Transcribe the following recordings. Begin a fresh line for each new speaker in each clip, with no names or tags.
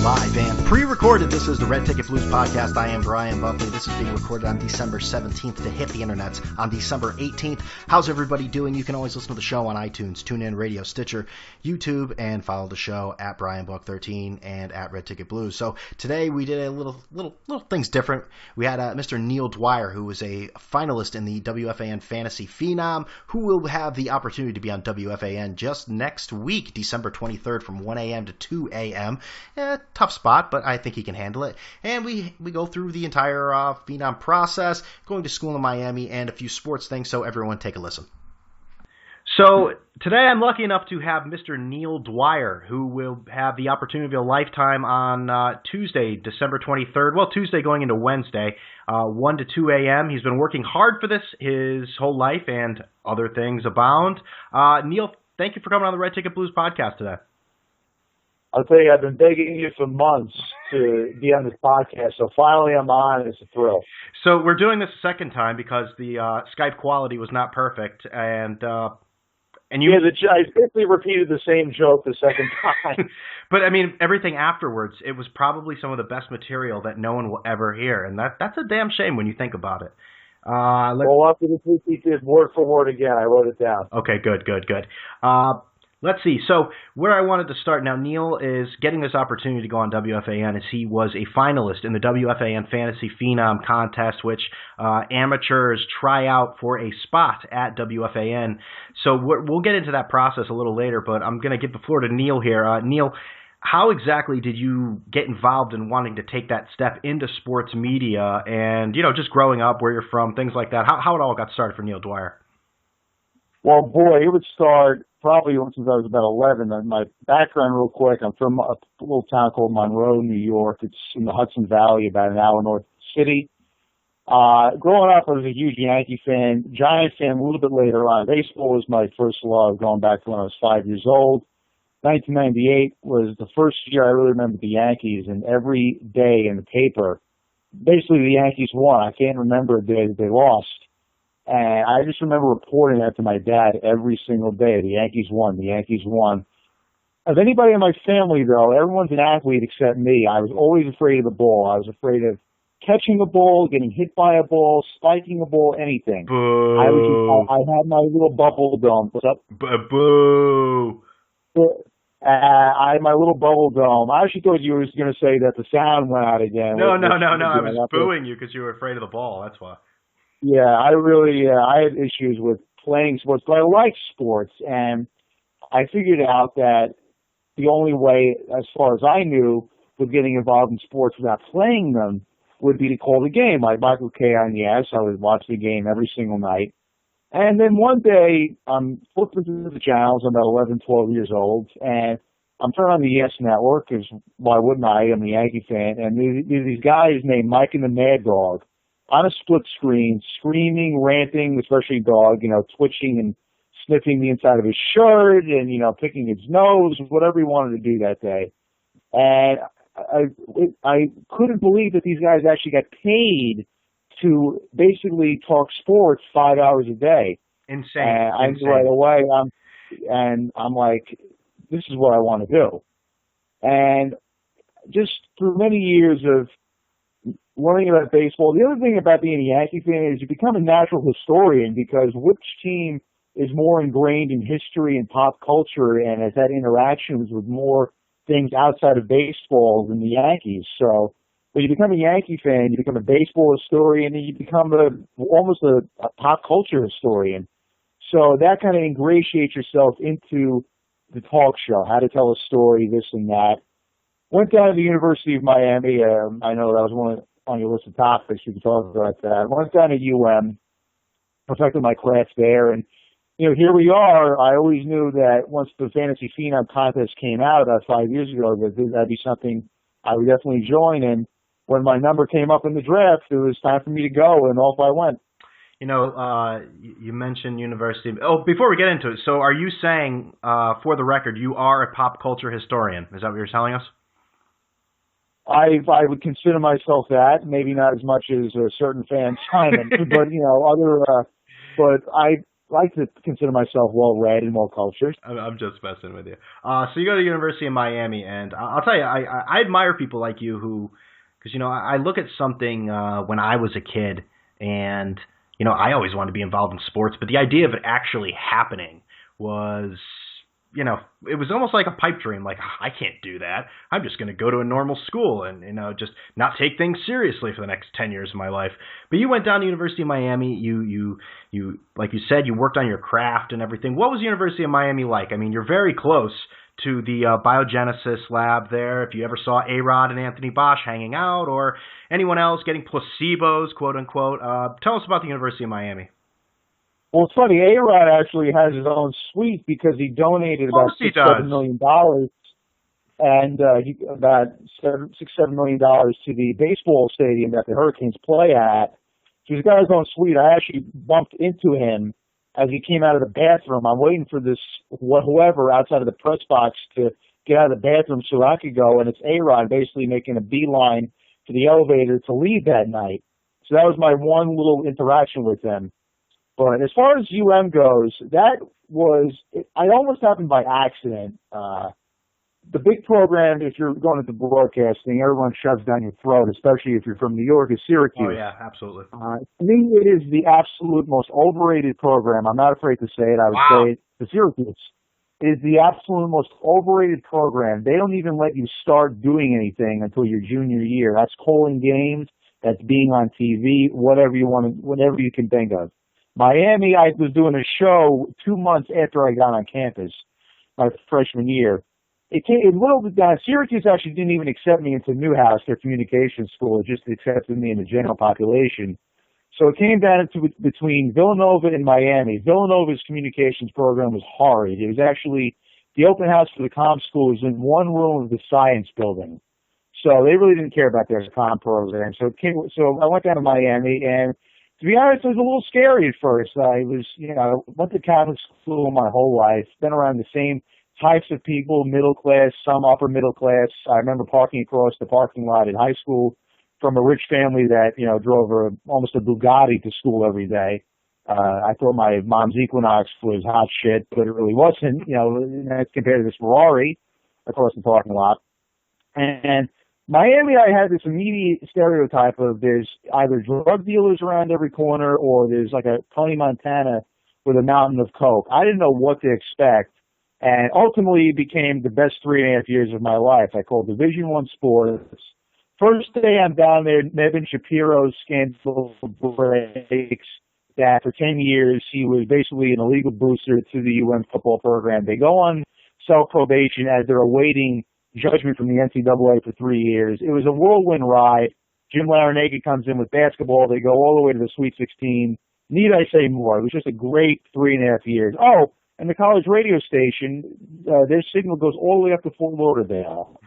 Live and pre-recorded, this is the Red Ticket Blues podcast. I am Brian Buckley. This is being recorded on December 17th to hit the internets on December 18th. How's everybody doing? You can always listen to the show on iTunes, TuneIn Radio, Stitcher, YouTube, and follow the show at BrianBuck13 and at Red Ticket Blues. So today we did a little things different. We had Mr. Neil Dwyer, who was a finalist in the WFAN Fantasy Phenom, who will have the opportunity to be on WFAN just next week, December 23rd from 1 a.m. to 2 a.m. Tough spot, but I think he can handle it. And we go through the entire Phenom process, going to school in Miami, and a few sports things, so everyone take a listen. So today I'm lucky enough to have Mr. Neil Dwyer, who will have the opportunity of a lifetime on Tuesday, December 23rd. Well, Tuesday going into Wednesday, 1 to 2 a.m. He's been working hard for this his whole life, and other things abound. Neil, thank you for coming on the Red Ticket Blues podcast today.
I'll tell you, I've been begging you for months to be on this podcast, so finally I'm on. It's a thrill.
So we're doing this a second time because the Skype quality was not perfect, and you.
Yeah, I basically repeated the same joke the second time.
But I mean, everything afterwards, it was probably some of the best material that no one will ever hear, and that's a damn shame when you think about it.
Well, after this week, we did word for word again. I wrote it down.
Okay, good. Let's see. So where I wanted to start now, Neil is getting this opportunity to go on WFAN as he was a finalist in the WFAN Fantasy Phenom contest, which amateurs try out for a spot at WFAN. So we'll get into that process a little later, but I'm going to give the floor to Neil here. Neil, how exactly did you get involved in wanting to take that step into sports media and, just growing up, where you're from, things like that? How it all got started for Neil Dwyer?
Well, boy, it would start probably since I was about 11. My background real quick, I'm from a little town called Monroe, New York. It's in the Hudson Valley, about an hour north of the city. Growing up, I was a huge Yankee fan, Giant fan a little bit later on. Baseball was my first love, going back to when I was 5 years old. 1998 was the first year I really remember the Yankees, and every day in the paper, basically the Yankees won. I can't remember a day that they lost. And I just remember reporting that to my dad every single day. The Yankees won. The Yankees won. Of anybody in my family, though, everyone's an athlete except me. I was always afraid of the ball. I was afraid of catching a ball, getting hit by a ball, spiking a ball, anything.
Boo.
I had my little bubble dome. What's up?
Boo.
I had my little bubble dome. I actually thought you were going to say that the sound went out again.
No. I was booing you because you were afraid of the ball. That's why.
Yeah, I had issues with playing sports, but I like sports, and I figured out that the only way, as far as I knew, with getting involved in sports without playing them would be to call the game. Like Michael K. on Yes, I would watch the game every single night. And then one day, I'm flipping through the channels. I'm about 11, 12 years old, and I'm turning on the Yes Network, because why wouldn't I? I'm a Yankee fan, and there's these guys named Mike and the Mad Dog on a split screen, screaming, ranting, especially Dog, twitching and sniffing the inside of his shirt and, picking his nose, whatever he wanted to do that day. And I couldn't believe that these guys actually got paid to basically talk sports 5 hours a day.
Insane.
And I knew right away, I'm like, this is what I want to do. And just through many years of learning about baseball, the other thing about being a Yankee fan is you become a natural historian, because which team is more ingrained in history and pop culture and has had interactions with more things outside of baseball than the Yankees. So when you become a Yankee fan, you become a baseball historian, and you become almost a pop culture historian. So that kind of ingratiates yourself into the talk show, how to tell a story, this and that. Went down to the University of Miami. I know that was one on your list of topics. We can talk about that. Went down to UM, perfected my craft there, and here we are. I always knew that once the Fantasy Phenom contest came out about 5 years ago, that'd be something I would definitely join. And when my number came up in the draft, it was time for me to go, and off I went.
You mentioned university. Oh, before we get into it, so are you saying, for the record, you are a pop culture historian? Is that what you're telling us?
I would consider myself that. Maybe not as much as a certain fan Simon, but but like to consider myself well-read and well-cultured.
I'm just messing with you. So you go to the University of Miami, and I'll tell you, I admire people like you who, because, you know, I look at something when I was a kid, and, you know, I always wanted to be involved in sports, but the idea of it actually happening was, you know, it was almost like a pipe dream. Like, I can't do that. I'm just going to go to a normal school and, you know, just not take things seriously for the next 10 years of my life. But you went down to the University of Miami. You like you said, you worked on your craft and everything. What was the University of Miami like? I mean, you're very close to the biogenesis lab there. If you ever saw A-Rod and Anthony Bosch hanging out, or anyone else getting placebos, quote unquote, tell us about the University of Miami.
Well, it's funny. A-Rod actually has his own suite because he donated about $6-7 million, and about $6-7 million to the baseball stadium that the Hurricanes play at. So he's got his own suite. I actually bumped into him as he came out of the bathroom. I'm waiting for this whoever outside of the press box to get out of the bathroom so I could go, and it's A-Rod basically making a beeline to the elevator to leave that night. So that was my one little interaction with them. But as far as goes, it almost happened by accident. The big program, if you're going into broadcasting, everyone shoves down your throat, especially if you're from New York, is Syracuse.
Oh, yeah, absolutely.
To me, it is the absolute most overrated program. I'm not afraid to say it. I would say it to Syracuse. It is the absolute most overrated program. They don't even let you start doing anything until your junior year. That's calling games, that's being on TV, whatever you can think of. Miami, I was doing a show 2 months after I got on campus, my freshman year. It whittled it down. Syracuse actually didn't even accept me into Newhouse, their communications school. It just accepted me in the general population. So it came down to between Villanova and Miami. Villanova's communications program was horrid. It was actually, the open house for the comm school was in one room of the science building. So they really didn't care about their comm program. So I went down to Miami, and to be honest, it was a little scary at first. I went to Catholic school my whole life, been around the same types of people, middle class, some upper middle class. I remember parking across the parking lot in high school from a rich family that, you know, drove almost a Bugatti to school every day. I thought my mom's Equinox was hot shit, but it really wasn't, you know, compared to this Ferrari across the parking lot. And Miami, I had this immediate stereotype of there's either drug dealers around every corner or there's like a Tony Montana with a mountain of coke. I didn't know what to expect, and ultimately it became the best 3.5 years of my life. I called Division I sports. First day I'm down there, Nevin Shapiro's scandal breaks that for 10 years he was basically an illegal booster to the football program. They go on self-probation as they're awaiting judgment from the NCAA for 3 years. It was a whirlwind ride. Jim Larinaga comes in with basketball. They go all the way to the Sweet 16. Need I say more? It was just a great 3.5 years. Oh, and the college radio station, their signal goes all the way up to Fort Lauderdale.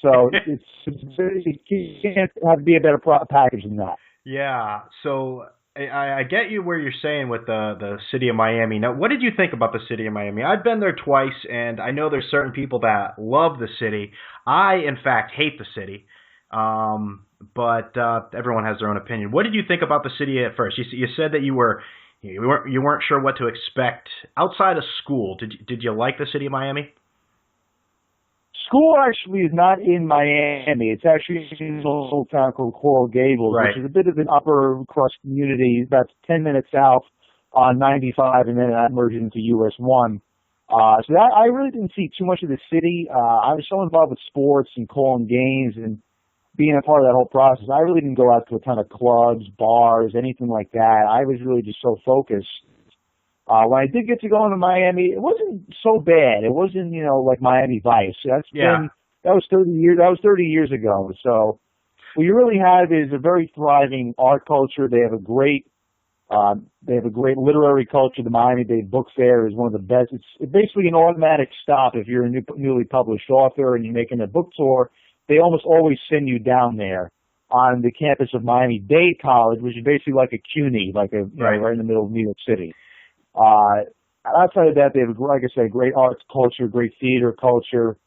So it can't have to be a better package than that.
Yeah. So I get you where you're saying with the city of Miami. Now, what did you think about the city of Miami? I've been there twice, and I know there's certain people that love the city. I, in fact, hate the city, but everyone has their own opinion. What did you think about the city at first? You said that you weren't sure what to expect outside of school. Did you like the city of Miami?
School actually is not in Miami. It's actually in a little town called Coral Gables,
right,
which is a bit of an upper crust community, about 10 minutes south on 95, and then that merged into US 1. So that I really didn't see too much of the city. I was so involved with sports and calling games and being a part of that whole process. I really didn't go out to a ton of clubs, bars, anything like that. I was really just so focused. When I did get to go into Miami, it wasn't so bad. It wasn't, you know, like Miami Vice. That was 30 years ago. So what you really have is a very thriving art culture. They have a great literary culture. The Miami-Dade Book Fair is one of the best. It's basically an automatic stop if you're a newly published author and you're making a book tour. They almost always send you down there on the campus of Miami-Dade College, which is basically like a CUNY, right in the middle of New York City. Outside of that, they have, like I said, great arts culture, great theater culture.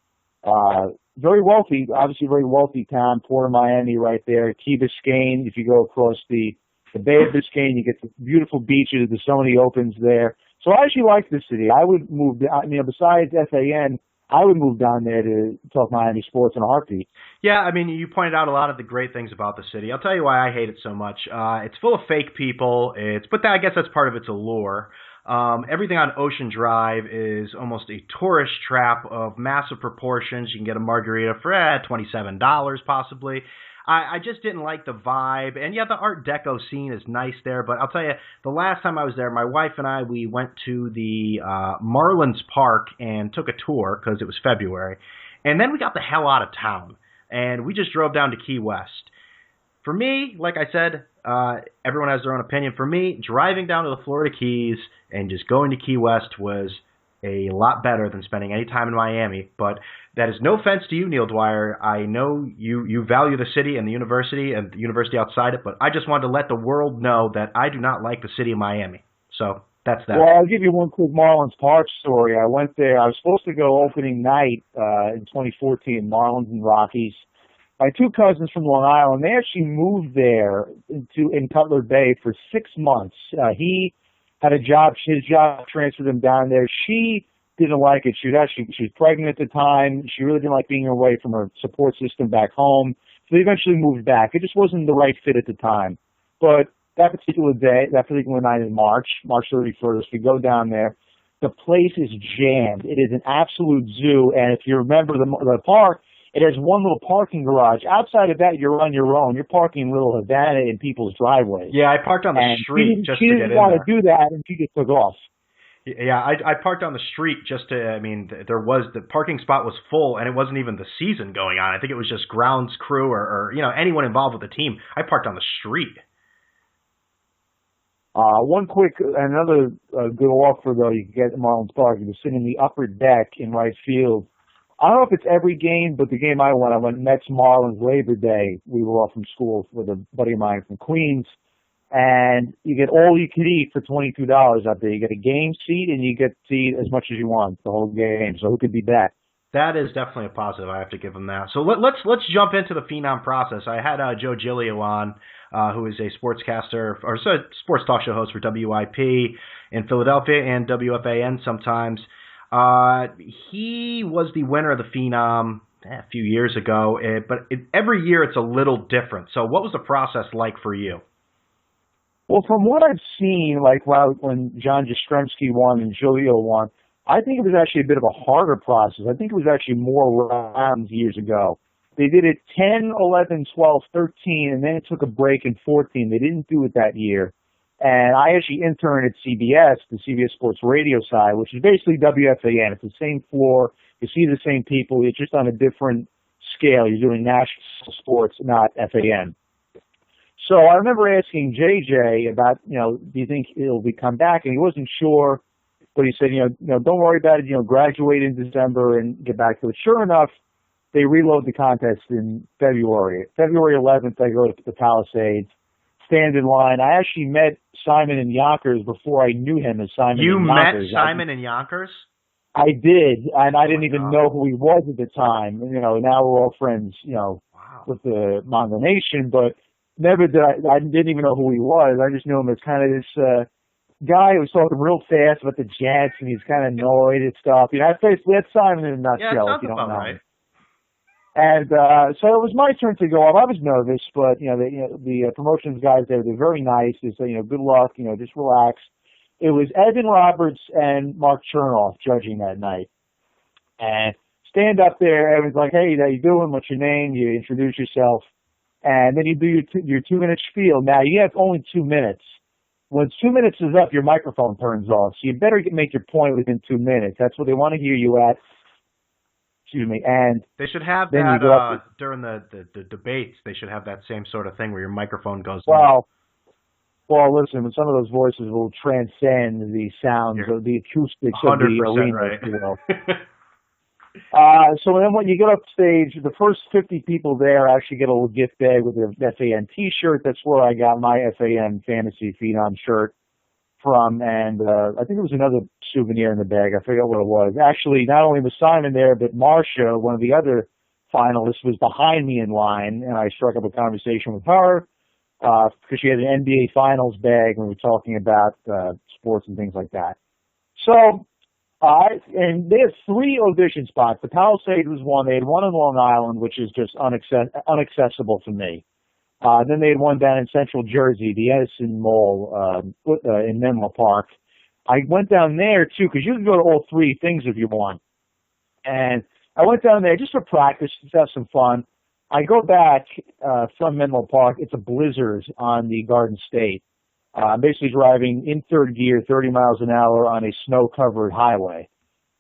Very wealthy, obviously very wealthy town. Port of Miami right there. Key Biscayne, if you go across the Bay of Biscayne, you get the beautiful beaches. The Sony Opens there. So I actually like the city. I would move, besides FAN, I would move down there to talk Miami sports in a heartbeat.
Yeah, I mean, you pointed out a lot of the great things about the city. I'll tell you why I hate it so much. It's full of fake people. I guess that's part of its allure. Everything on Ocean Drive is almost a tourist trap of massive proportions. You can get a margarita for $27 possibly. I just didn't like the vibe. And yeah, the Art Deco scene is nice there. But I'll tell you, the last time I was there, my wife and I, we went to the Marlins Park and took a tour because it was February. And then we got the hell out of town. And we just drove down to Key West. For me, like I said, everyone has their own opinion. For me, driving down to the Florida Keys and just going to Key West was a lot better than spending any time in Miami. But that is no offense to you, Neil Dwyer. I know you value the city and the university outside it, but I just wanted to let the world know that I do not like the city of Miami. So that's that.
Well, I'll give you one quick Marlins Park story. I went there. I was supposed to go opening night in 2014, Marlins and Rockies. My two cousins from Long Island, they actually moved there in Cutler Bay for 6 months. He had a job. His job transferred him down there. She didn't like it. She was pregnant at the time. She really didn't like being away from her support system back home. So they eventually moved back. It just wasn't the right fit at the time. But that particular night in March 31st, we go down there. The place is jammed. It is an absolute zoo. And if you remember the park, it has one little parking garage. Outside of that, you're on your own. You're parking little Havana in people's driveways.
Yeah, I parked on the street just to get in there.
She didn't want to do that, and she just took off.
Yeah, I parked on the street the parking spot was full, and it wasn't even the season going on. I think it was just grounds crew or anyone involved with the team. I parked on the street.
Another good offer, though, you can get at Marlins Park. You can sit in the upper deck in right field. I don't know if it's every game, but the game I went Mets Marlins Labor Day. We were off from school with a buddy of mine from Queens, and you get all you can eat for $22 out there. You get a game seat, and you get to eat as much as you want the whole game. So who could beat that?
That is definitely a positive. I have to give them that. So let's jump into the Phenom process. I had Joe Giglio on, who is a sportscaster or sports talk show host for WIP in Philadelphia and WFAN sometimes. He was the winner of the Phenom a few years ago, but every year it's a little different. So what was the process like for you?
Well, from what I've seen, when John Jastrzemski won and Giglio won, I think it was actually a bit of a harder process. I think it was actually more rounds years ago. They did it 10, 11, 12, 13, and then it took a break in 14. They didn't do it that year. And I actually interned at CBS, the CBS Sports Radio side, which is basically WFAN. It's the same floor. You see the same people. It's just on a different scale. You're doing national sports, not FAN. So I remember asking JJ about, do you think it'll come back? And he wasn't sure, but he said, don't worry about it. Graduate in December and get back to it. Sure enough, they reload the contest in February. February 11th, I go to the Palisades. Stand in line. I actually met Simon in Yonkers before I knew him as Simon in Yonkers.
You met Simon in Yonkers?
I did, and I didn't even know who he was at the time. Now we're all friends,
wow,
with the Mongo Nation, but never did I didn't even know who he was. I just knew him as kind of this guy who was talking real fast about the Jets, and he's kind of annoyed and stuff. That's Simon in a nutshell, if you don't know.
Right.
And so it was my turn to go up. I was nervous, but the promotions guys there, they're very nice. They say, good luck, just relax. It was Evan Roberts and Mark Chernoff judging that night. And stand up there, Evan's like, hey, how you doing? What's your name? You introduce yourself, and then you do your 2-minute spiel. Now you have only 2 minutes. When 2 minutes is up, your microphone turns off. So you better make your point within 2 minutes. That's what they want to hear you at. Excuse me, and
they should have that during the debates. They should have that same sort of thing where your microphone goes.
Well, listen, some of those voices will transcend the sounds of the acoustics of the arena.
Right.
So then when you get up stage, the first 50 people there actually get a little gift bag with a FAN T-shirt. That's where I got my FAN Fantasy Phenom shirt from, and I think there was another souvenir in the bag. I forget what it was. Actually, not only was Simon there, but Marcia, one of the other finalists, was behind me in line, and I struck up a conversation with her because she had an NBA Finals bag, and we were talking about sports and things like that. So, and they had 3 audition spots. The Palisades was one. They had one in Long Island, which is just unaccessible for me. Then they had one down in Central Jersey, the Edison Mall in Menlo Park. I went down there, too, because you can go to all 3 things if you want. And I went down there just for practice, just to have some fun. I go back from Menlo Park. It's a blizzard on the Garden State. I'm basically driving in third gear, 30 miles an hour on a snow-covered highway.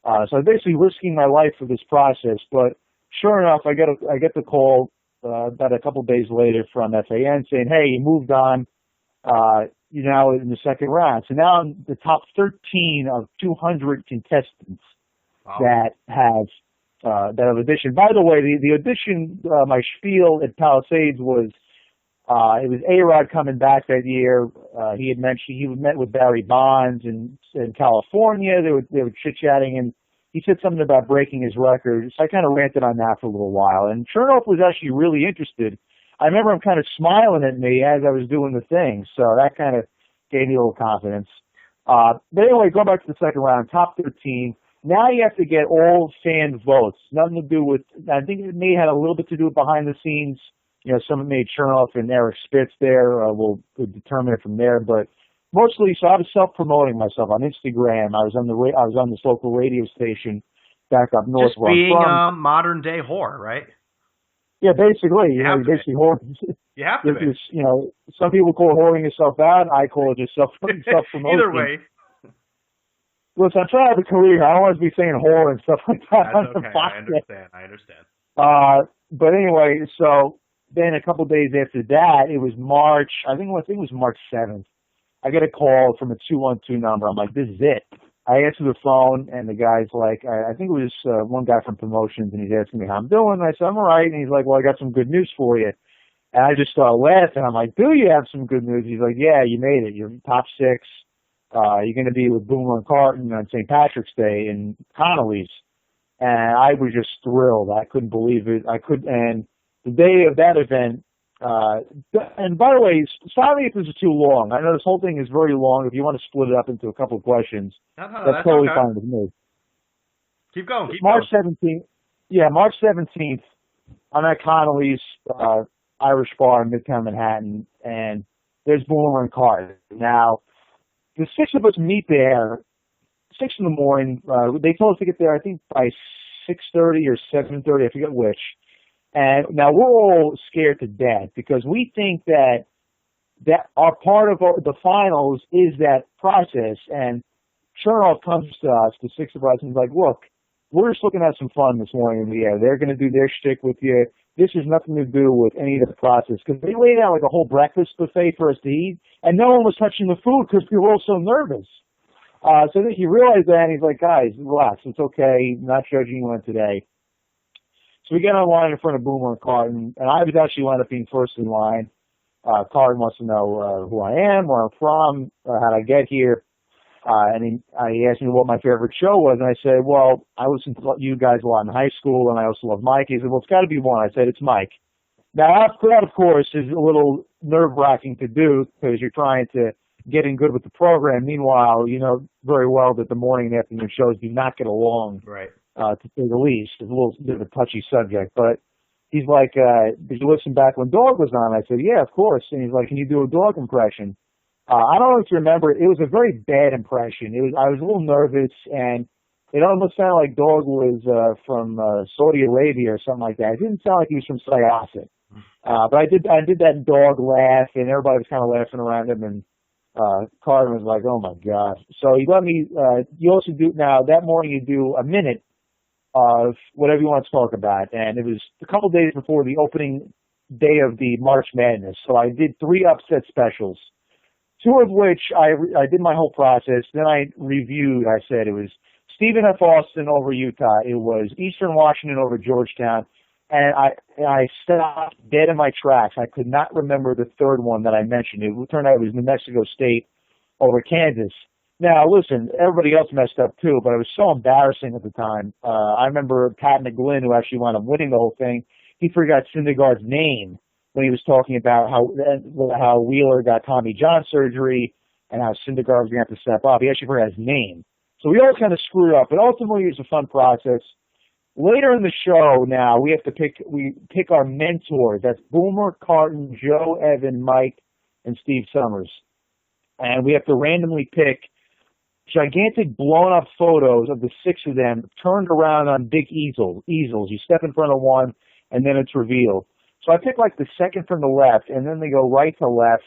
So I'm basically risking my life for this process. But sure enough, I get the call about a couple days later from FAN saying, "Hey, you moved on. You're now in the second round." So now I'm the top 13 of 200 contestants that have auditioned. By the way, the audition, my spiel at Palisades was. It was A-Rod coming back that year. He had mentioned he met with Barry Bonds in California. They were chit-chatting, and he said something about breaking his record. So I kind of ranted on that for a little while. And Chernoff was actually really interested. I remember him kind of smiling at me as I was doing the thing. So that kind of gave me a little confidence. But anyway, going back to the second round, top 13. Now you have to get all fan votes. Nothing to do with, I think it may have had a little bit to do with behind the scenes. You know, someone made Chernoff and Eric Spitz there. We'll determine it from there. But mostly, so I was self-promoting myself on Instagram. I was on this local radio station back up north.
Just being a modern day whore, right?
Yeah, basically. You have to be. You know, some people call it whoring yourself out. I call it just self-promotion.
Either way.
Listen, I'm trying to have a career. I don't want to be saying whore and stuff like that.
That's okay. I understand.
But anyway, so. Then a couple of days after that, it was March. I think it was March 7th. I get a call from a 212 number. I'm like, this is it. I answer the phone, and the guy's like, I think it was one guy from promotions, and he's asking me how I'm doing. And I said, I'm all right. And he's like, well, I got some good news for you. And I just started laughing. I'm like, do you have some good news? He's like, yeah, you made it. You're top 6. You're going to be with Boomer and Carton on St. Patrick's Day in Connolly's. And I was just thrilled. I couldn't believe it. And the day of that event, and by the way, sorry if this is too long. I know this whole thing is very long. If you want to split it up into a couple of questions, that's totally okay. Fine with me.
Keep going.
March 17th. Yeah, March 17th. I'm at Connolly's Irish Bar in Midtown Manhattan, and there's Boomer and Carton. Now, the 6 of us meet there, 6 in the morning. They told us to get there, I think, by 6:30 or 7:30. I forget which. And now we're all scared to death because we think that our part of the finals is that process. And Chernoff comes to us, the 6 of us, and he's like, look, we're just looking at some fun this morning in the air. They're going to do their shtick with you. This has nothing to do with any of the process. Because they laid out like a whole breakfast buffet for us to eat, and no one was touching the food because we were all so nervous. So then he realized that, and he's like, guys, relax. It's okay. I'm not judging you on today. So we get on line in front of Boomer and Carton, and I was actually wound up being first in line. Carton wants to know who I am, where I'm from, how I get here. And he asked me what my favorite show was, and I said, well, I listened to you guys a lot in high school, and I also love Mike. He said, well, it's got to be one. I said, it's Mike. Now, that, of course, is a little nerve-wracking to do because you're trying to get in good with the program. Meanwhile, you know very well that the morning and afternoon shows do not get along.
Right.
To say the least. It's a little bit of a touchy subject, but he's like, did you listen back when Dog was on? I said, yeah, of course. And he's like, can you do a Dog impression? I don't know if you remember, it was a very bad impression. I was a little nervous, and it almost sounded like Dog was from Saudi Arabia or something like that. It didn't sound like he was from Syosset. But I did that Dog laugh, and everybody was kind of laughing around him, and Carter was like, oh my gosh. So he let me, you also do, now that morning you do a minute of whatever you want to talk about. And it was a couple days before the opening day of the March Madness. So I did 3 upset specials, 2 of which I did my whole process. Then I reviewed, I said it was Stephen F. Austin over Utah. It was Eastern Washington over Georgetown. And I stopped dead in my tracks. I could not remember the third one that I mentioned. It turned out it was New Mexico State over Kansas. Now, listen, everybody else messed up too, but it was so embarrassing at the time. I remember Pat McGlynn, who actually wound up winning the whole thing, he forgot Syndergaard's name when he was talking about how Wheeler got Tommy John surgery and how Syndergaard was going to have to step up. He actually forgot his name. So we all kind of screwed up, but ultimately it was a fun process. Later in the show now, we pick our mentors. That's Boomer, Carton, Joe, Evan, Mike, and Steve Summers. And we have to randomly pick gigantic blown up photos of the 6 of them turned around on big easels. You step in front of one and then it's revealed. So I picked like the second from the left and then they go right to left.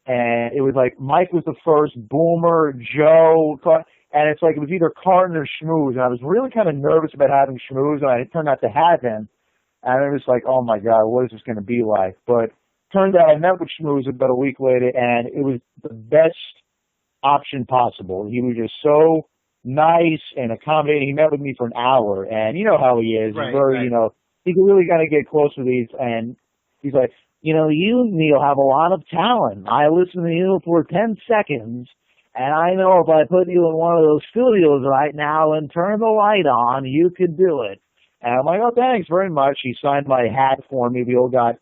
And it was like Mike was the first, Boomer, Joe, and it's like it was either Carton or Schmooze. And I was really kind of nervous about having Schmooze, and I turned out to have him. And it was like, oh my God, what is this going to be like? But turned out I met with Schmooze about a week later, and it was the best option possible. He was just so nice and accommodating. He met with me for an hour, and you know how he is.
Right,
he's very,
right.
you know, he can really kind of get close with these, and he's like, you know, you, Neil, have a lot of talent. I listen to you for 10 seconds, and I know if I put you in one of those studios right now and turn the light on, you could do it. And I'm like, oh, thanks very much. He signed my hat for me. We all got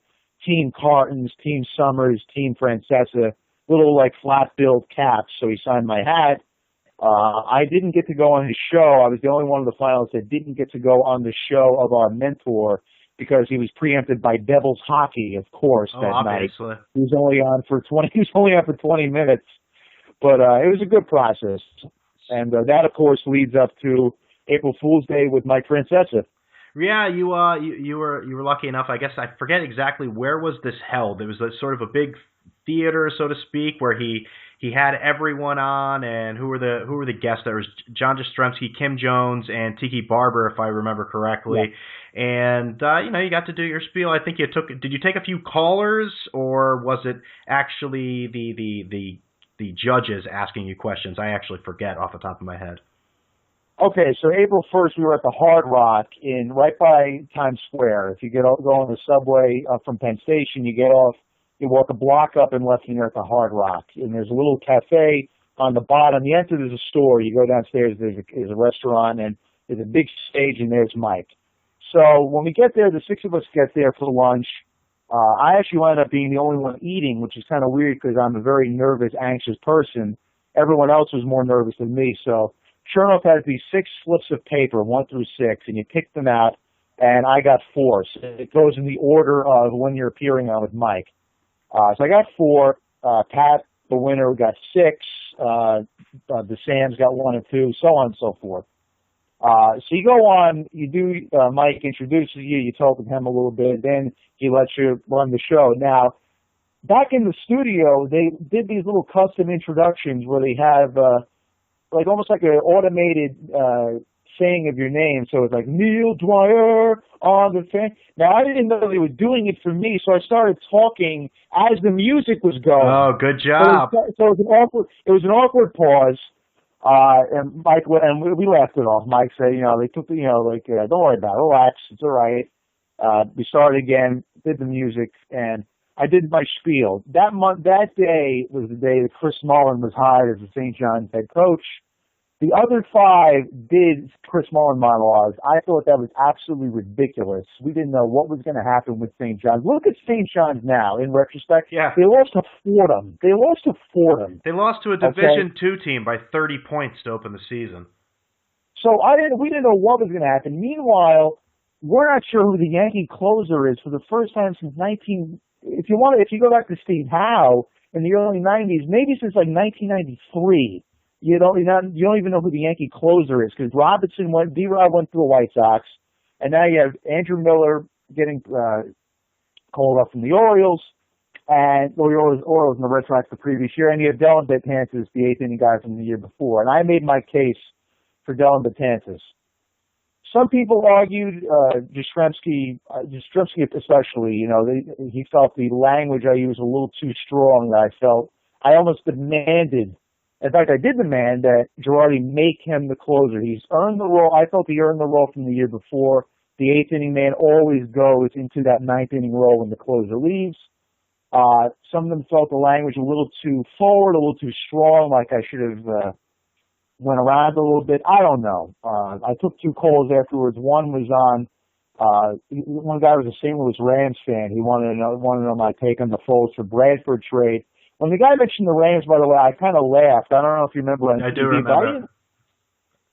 Team Cartons, Team Summers, Team Francesa, little like flat-billed caps. So he signed my hat. I didn't get to go on his show. I was the only one of the finalists that didn't get to go on the show of our mentor because he was preempted by Devils hockey, of course, that
obviously.
night. He was only on for 20 minutes. But it was a good process. And that, of course, leads up to April Fool's Day with Mike Francesa.
Yeah, you were lucky enough. I guess I forget exactly where was this held. It was sort of a big theater, so to speak, where he had everyone on, and who were the guests? There was John Jastrzemski, Kim Jones, and Tiki Barber, if I remember correctly. Yeah. And you got to do your spiel. I think did you take a few callers, or was it actually the judges asking you questions? I actually forget off the top of my head.
Okay, so April 1st, we were at the Hard Rock right by Times Square. If you go on the subway from Penn Station, you get off, you walk a block up and left, and you're at the Hard Rock. And there's a little cafe on the bottom. You enter, there's a store. You go downstairs, there's a restaurant, and there's a big stage, and there's Mike. So when we get there, the 6 of us get there for lunch. I actually wound up being the only one eating, which is kind of weird because I'm a very nervous, anxious person. Everyone else was more nervous than me, so sure enough, had these 6 slips of paper, 1 through 6, and you pick them out, and I got 4. So it goes in the order of when you're appearing on with Mike. So I got 4. Pat, the winner, got 6. The Sam's got 1 and 2, so on and so forth. So you go on, you do, Mike introduces you, you talk with him a little bit, then he lets you run the show. Now, back in the studio, they did these little custom introductions where they have, like almost like an automated saying of your name. So it's like Neil Dwyer on the fan. Now I didn't know they were doing it for me, so I started talking as the music was going.
Oh, good job.
So it was an awkward pause. And Mike and we laughed it off. Mike said, they took don't worry about it, relax, it's all right. We started again, did the music, and I did my spiel. That day was the day that Chris Mullen was hired as the St. John's head coach. The other 5 did Chris Mullen monologues. I thought that was absolutely ridiculous. We didn't know what was going to happen with St. John's. Look at St. John's now, in retrospect.
Yeah.
They lost to Fordham. They lost to a
Division II team by 30 points to open the season.
So we didn't know what was going to happen. Meanwhile, we're not sure who the Yankee closer is for the first time since if you go back to Steve Howe in the early 90s, maybe since like 1993, you don't even know who the Yankee closer is because D-Rob went to the White Sox, and now you have Andrew Miller getting called up from the Orioles, and the Orioles and the Red Sox the previous year, and you have Dellin Betances, the 8th inning guy from the year before, and I made my case for Dellin Betances. Some people argued, Jastrzemski especially, he felt the language I used a little too strong. I almost demanded, in fact, I did demand that Girardi make him the closer. He's earned the role. I felt he earned the role from the year before. The 8th inning man always goes into that 9th inning role when the closer leaves. Some of them felt the language a little too forward, a little too strong, like I should have went around a little bit. I don't know. I took 2 calls afterwards. One was on, one guy was a St. Louis Rams fan. He wanted to know my take on the Foles for Bradford trade. When the guy mentioned the Rams, by the way, I kind of laughed. I don't know if you remember.
I do remember.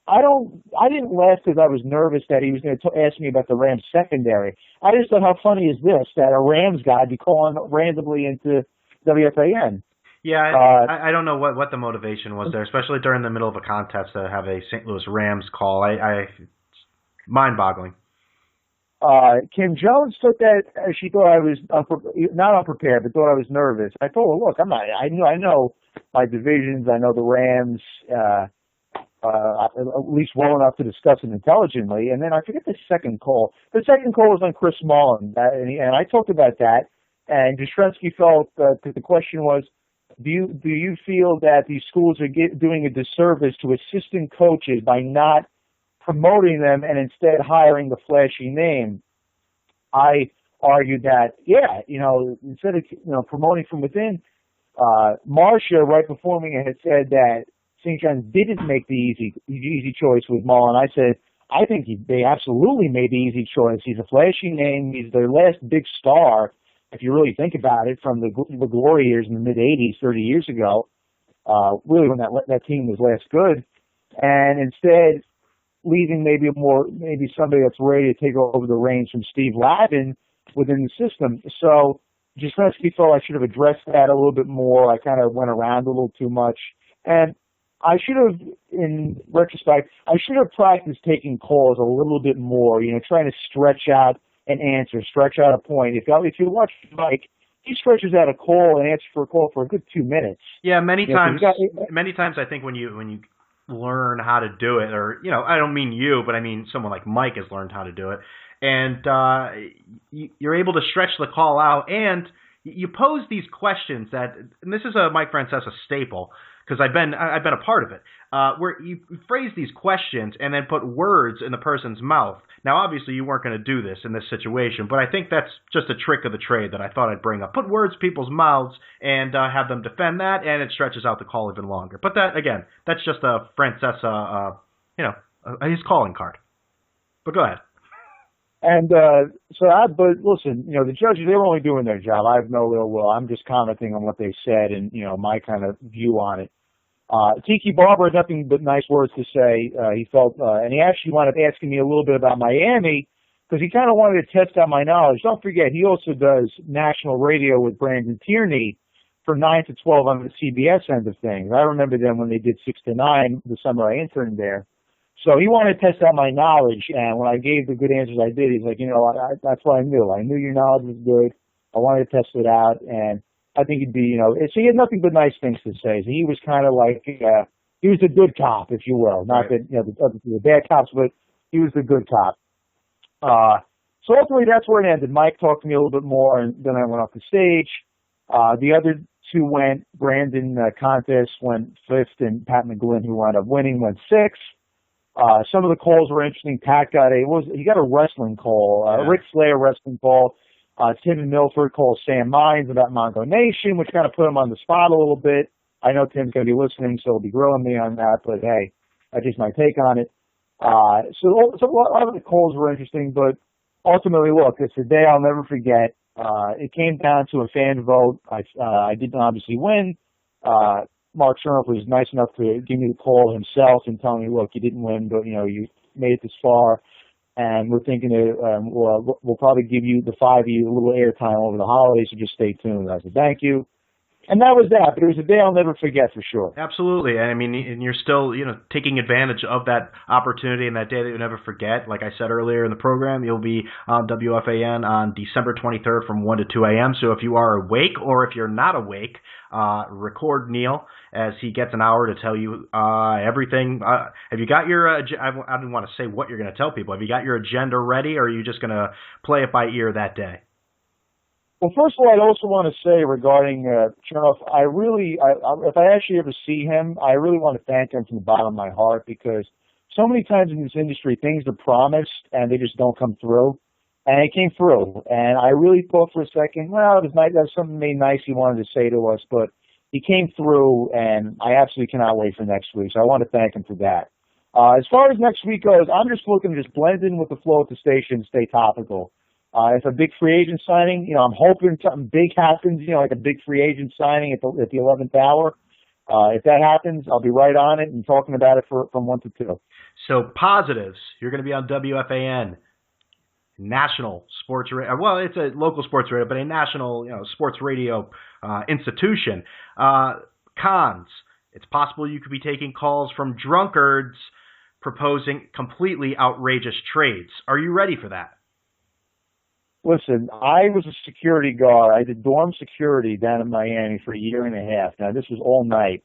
I didn't laugh because I was nervous that he was going to ask me about the Rams secondary. I just thought, how funny is this, that a Rams guy be calling randomly into WFAN?
Yeah, I don't know what the motivation was there, especially during the middle of a contest to have a St. Louis Rams call. It's mind-boggling.
Kim Jones took that as she thought I was not unprepared, but thought I was nervous. I told her, look, I'm not. I know my divisions. I know the Rams at least well enough to discuss it intelligently. And then I forget the second call. The second call was on Chris Mullen, and I talked about that. And Jastrzemski felt that the question was, do you feel that these schools are doing a disservice to assistant coaches by not promoting them and instead hiring the flashy name? I argued that, yeah, instead of promoting from within, Marcia, right before me, had said that St. John's didn't make the easy choice with Mullen. I said, I think they absolutely made the easy choice. He's a flashy name. He's their last big star, if you really think about it, from the glory years in the mid-'80s, 30 years ago, really when that team was last good. And instead, leaving maybe somebody that's ready to take over the reins from Steve Lavin within the system. So Jastrzemski felt I should have addressed that a little bit more. I kind of went around a little too much. And I should have, in retrospect, I should have practiced taking calls a little bit more, trying to stretch out an answer, stretch out a point. If you watch Mike, he stretches out a call and answers for a call for a good 2 minutes.
Yeah, many times I think when you learn how to do it, or I don't mean you, but I mean someone like Mike has learned how to do it, and you're able to stretch the call out, and you pose these questions that, and this is a Mike Francesa staple, because I've been a part of it, where you phrase these questions and then put words in the person's mouth. Now, obviously, you weren't going to do this in this situation, but I think that's just a trick of the trade that I thought I'd bring up. Put words in people's mouths and have them defend that, and it stretches out the call even longer. But that, again, that's just a Francesa, his calling card. But go ahead.
And but listen, the judges, they were only doing their job. I have no ill will. I'm just commenting on what they said and, my kind of view on it. Tiki Barber had nothing but nice words to say. He felt, and he actually wound up asking me a little bit about Miami because he kind of wanted to test out my knowledge. Don't forget, he also does national radio with Brandon Tierney from 9 to 12 on the CBS end of things. I remember them when they did 6 to 9 the summer I interned there. So he wanted to test out my knowledge, and when I gave the good answers I did, he's like, that's what I knew. I knew your knowledge was good. I wanted to test it out, and I think he'd be, so he had nothing but nice things to say. So he was kind of like, he was the good cop, if you will. Not that, the bad cops, but he was the good cop. So ultimately, that's where it ended. Mike talked to me a little bit more, and then I went off the stage. The other two went. Brandon Contes went 5th, and Pat McGlynn, who wound up winning, went 6th. Some of the calls were interesting. Pat he got a wrestling call, Rick Slayer wrestling call. Tim and Milford called Sam Mines about Mongo Nation, which kind of put him on the spot a little bit. I know Tim's going to be listening, so he'll be grilling me on that, but hey, that's just my take on it. So a lot of the calls were interesting, but ultimately, look, it's a day I'll never forget. It came down to a fan vote. I didn't obviously win. Mark Chernoff was nice enough to give me the call himself and tell me, look, you didn't win, but, you made it this far, and we're thinking we'll probably give you, the 5 of you, a little airtime over the holidays, so just stay tuned. I said, thank you. And that was that, but it was a day I'll never forget for sure.
Absolutely. I mean, and you're still, taking advantage of that opportunity and that day that you'll never forget. Like I said earlier in the program, you'll be on WFAN on December 23rd from 1 to 2 a.m. So if you are awake or if you're not awake, record Neil as he gets an hour to tell you everything. Have you got your, I didn't want to say what you're going to tell people. Have you got your agenda ready, or are you just going to play it by ear that day?
Well, first of all, I'd also want to say regarding Chernoff, if I actually ever see him, I really want to thank him from the bottom of my heart, because so many times in this industry, things are promised and they just don't come through. And it came through. And I really thought for a second, well, it was nice, that was something made nice he wanted to say to us, but he came through, and I absolutely cannot wait for next week. So I want to thank him for that. As far as next week goes, I'm just looking to just blend in with the flow at the station and stay topical. If a big free agent signing, I'm hoping something big happens, like a big free agent signing at the 11th hour. If that happens, I'll be right on it and talking about it from 1 to 2.
So positives, you're going to be on WFAN, national sports radio. Well, it's a local sports radio, but a national, sports radio institution. Cons, it's possible you could be taking calls from drunkards proposing completely outrageous trades. Are you ready for that?
Listen, I was a security guard. I did dorm security down in Miami for a year and a half. Now, this was all night.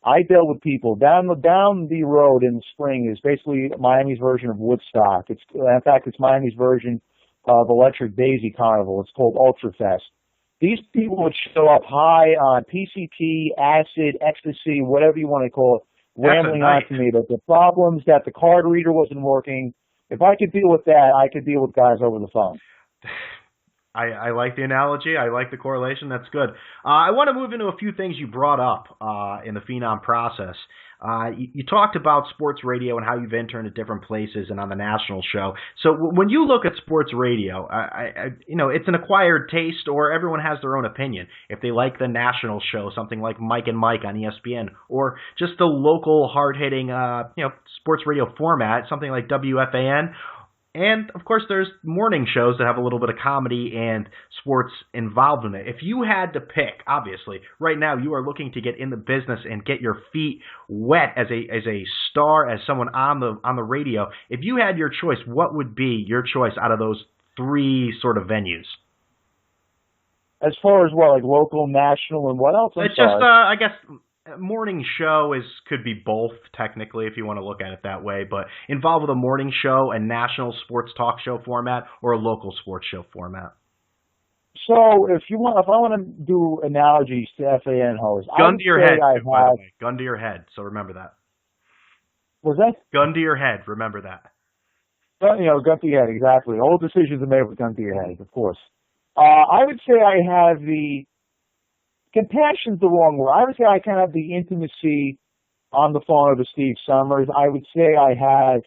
I dealt with people down the road in the spring is basically Miami's version of Woodstock. In fact, it's Miami's version of Electric Daisy Carnival. It's called Ultrafest. These people would show up high on PCP, acid, ecstasy, whatever you want to call it, rambling on to me that the problems that the card reader wasn't working. If I could deal with that, I could deal with guys over the phone.
I like the analogy. I like the correlation. That's good. I want to move into a few things you brought up in the Phenom process. You talked about sports radio and how you've interned at different places and on the national show. So when you look at sports radio, it's an acquired taste, or everyone has their own opinion. If they like the national show, something like Mike and Mike on ESPN, or just the local hard-hitting sports radio format, something like WFAN. And, of course, there's morning shows that have a little bit of comedy and sports involved in it. If you had to pick, obviously, right now you are looking to get in the business and get your feet wet as a star, as someone on the radio. If you had your choice, what would be your choice out of those three sort of venues?
As far as what, like local, national, and what else?
I guess morning show could be both, technically, if you want to look at it that way, but involved with a morning show, a national sports talk show format, or a local sports show format.
So if I want to do analogies to FAN hosts,
gun to your head, by the way. Gun to your head, so remember that.
Was that?
Gun to your head, remember that.
Gun to your head, exactly. All decisions are made with gun to your head, of course. I would say I have compassion's the wrong word. I would say I kind of have the intimacy on the phone of Steve Summers. I would say I have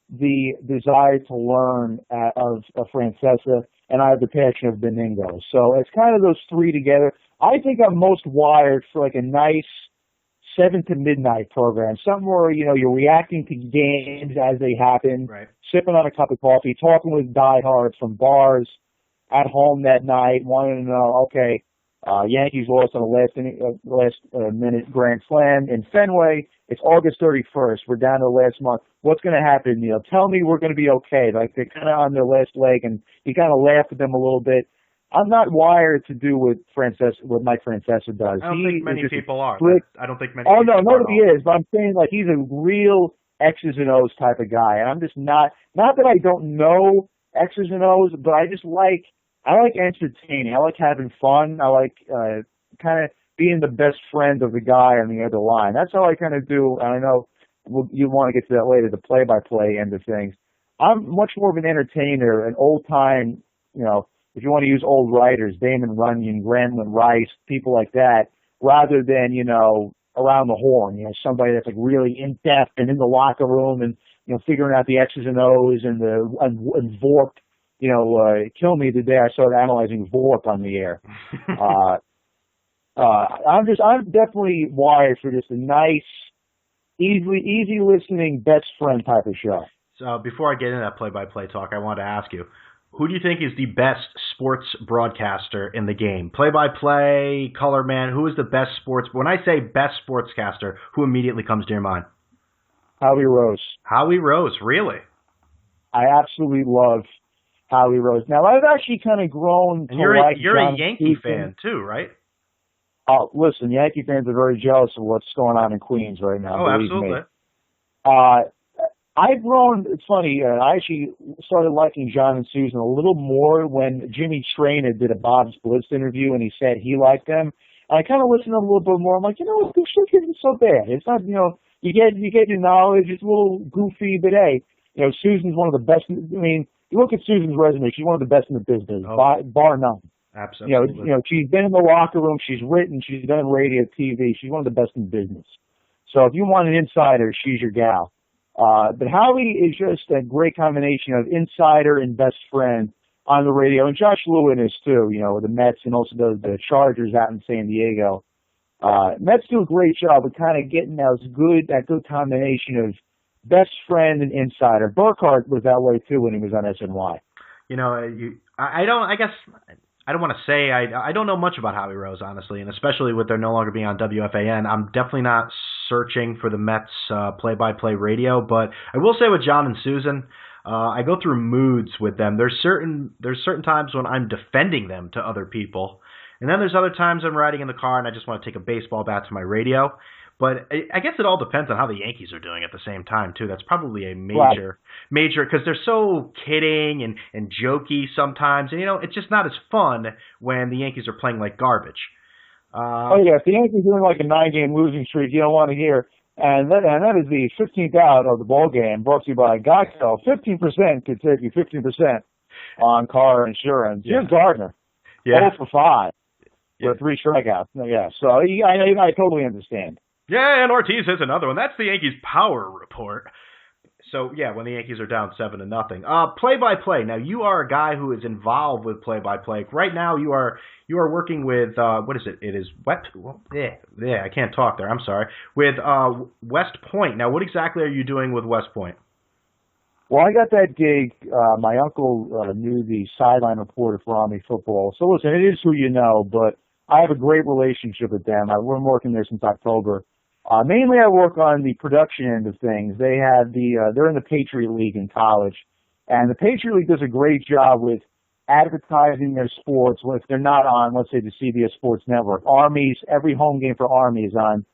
the desire to learn of Francesa, and I have the passion of Benigno. So it's kind of those three together. I think I'm most wired for like a nice 7 to midnight program, something where, you're reacting to games as they happen,
right,
sipping on a cup of coffee, talking with diehards from bars at home that night, wanting to know, okay, Yankees lost on the last minute grand slam in Fenway. It's August 31st. We're down to the last month. What's going to happen, Neil? Tell me we're going to be okay. Like, they're kind of on their last leg, and you kind of laugh at them a little bit. I'm not wired to do what Mike Francesa does.
I don't think many people are. I don't think many
people
are.
Oh, no, nobody is. But I'm saying, like, he's a real X's and O's type of guy. And I'm just not that I don't know X's and O's, but I like entertaining. I like having fun. I like kind of being the best friend of the guy on the other line. That's how I kind of do. And I know you want to get to that later, the play-by-play end of things. I'm much more of an entertainer, an old-time, if you want to use old writers, Damon Runyon, Grantland Rice, people like that, rather than, around the horn, somebody that's like really in-depth and in the locker room and, figuring out the X's and O's and VORP. Kill me the day I started analyzing VORP on the air. I'm definitely wired for just a nice, easy listening, best friend type of show.
So before I get into that play-by-play talk, I wanted to ask you, who do you think is the best sports broadcaster in the game? Play-by-play, color man, who is the best sports? When I say best sportscaster, who immediately comes to your mind?
Howie Rose.
Howie Rose, really?
I absolutely love Howie Rose. Now, I've actually kind of grown to like
you're
John
a Yankee
Stephen.
fan too, right?
Oh, listen, Yankee fans are very jealous of what's going on in Queens right now.
Oh, absolutely.
I've grown, it's funny, I actually started liking John and Susan a little more when Jimmy Traina did a Bob's Blitz interview and he said he liked them. And I kind of listened to them a little bit more. I'm like, this shit isn't so bad. It's not, you get your knowledge, it's a little goofy, but hey, Susan's one of the best. I mean, you look at Susan's resume, she's one of the best in the business, bar none.
Absolutely.
She's been in the locker room, she's written, she's done radio, TV, she's one of the best in business. So if you want an insider, she's your gal. But Howie is just a great combination of insider and best friend on the radio. And Josh Lewin is too, the Mets and also the Chargers out in San Diego. Mets do a great job of kind of getting that good combination of best friend and insider. Burkhardt was that way too when he was on SNY.
You know, I guess I don't want to say I don't know much about Howie Rose, honestly, and especially with there no longer being on WFAN. I'm definitely not searching for the Mets play-by-play radio, but I will say with John and Susan, I go through moods with them. There's certain times when I'm defending them to other people, and then there's other times I'm riding in the car and I just want to take a baseball bat to my radio. But I guess it all depends on how the Yankees are doing at the same time, too. That's probably a major, because they're so kidding and jokey sometimes. And, you know, it's just not as fun when the Yankees are playing like garbage.
If the Yankees are doing like a 9-game losing streak, you don't want to hear. And that is the 15th out of the ball game, brought to you by Geico. 15% could save you 15% on car insurance.
Yeah.
Here's Gardner.
Yeah.
0 for 5 with 3 strikeouts. Yeah, so I totally understand.
Yeah, and Ortiz has another one. That's the Yankees' power report. So, yeah, when the Yankees are down 7-0. Play-by-play. Now, you are a guy who is involved with play-by-play. Right now, you are working with, what is it? It is I can't talk there. I'm sorry. With West Point. Now, what exactly are you doing with West Point?
Well, I got that gig. My uncle knew the sideline reporter for Army football. So, listen, it is who you know, but I have a great relationship with them. I've been working there since October. Mainly I work on the production end of things. They have they're in the Patriot League in college, and the Patriot League does a great job with advertising their sports if they're not on, let's say, the CBS Sports Network. Every home game for Army is on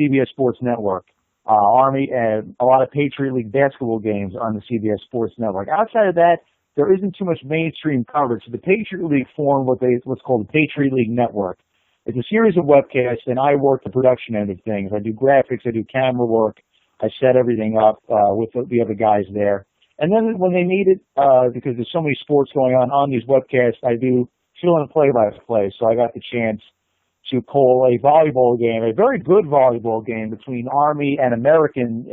CBS Sports Network. Army and a lot of Patriot League basketball games on the CBS Sports Network. Outside of that, there isn't too much mainstream coverage. So the Patriot League formed what's called the Patriot League Network. It's a series of webcasts, and I work the production end of things. I do graphics, I do camera work, I set everything up with the other guys there. And then when they need it, because there's so many sports going on these webcasts, I do fill-in play-by-play. So I got the chance to call a volleyball game, a very good volleyball game between Army and American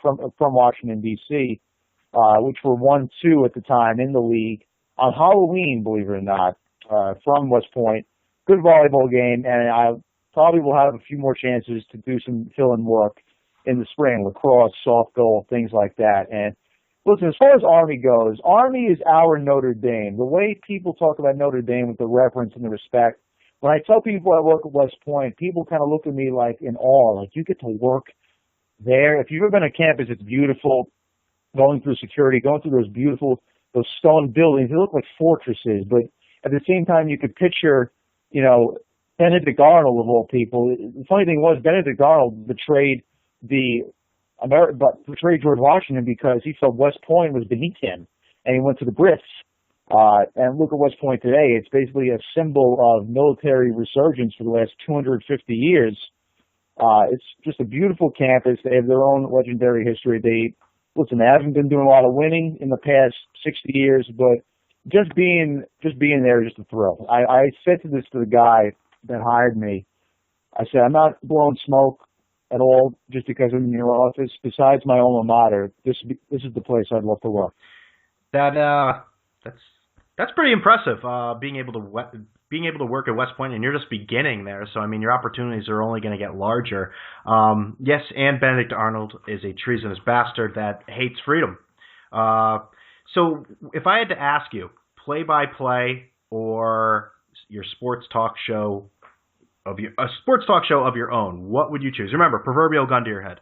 from Washington, D.C., which were 1-2 at the time in the league on Halloween, believe it or not, from West Point. Good volleyball game, and I probably will have a few more chances to do some fill-in work in the spring, lacrosse, softball, things like that. And listen, as far as Army goes, Army is our Notre Dame. The way people talk about Notre Dame with the reverence and the respect, when I tell people I work at West Point, people kind of look at me like in awe, like you get to work there. If you've ever been on campus, it's beautiful. Going through security, going through those stone buildings, they look like fortresses, but at the same time you could picture, you know, Benedict Arnold of all people. The funny thing was Benedict Arnold betrayed George Washington because he felt West Point was beneath him, and he went to the Brits. And look at West Point today. It's basically a symbol of military resurgence for the last 250 years. It's just a beautiful campus. They have their own legendary history. They haven't been doing a lot of winning in the past 60 years, but just being there is just a thrill. I said to the guy that hired me, I said, I'm not blowing smoke at all just because I'm in your office. Besides my alma mater, this is the place I'd love to work.
That's pretty impressive. Being able to work at West Point, and you're just beginning there. So I mean, your opportunities are only going to get larger. Yes, and Benedict Arnold is a treasonous bastard that hates freedom. So if I had to ask you, play-by-play or your sports talk show of your own, what would you choose? Remember, proverbial gun to your head.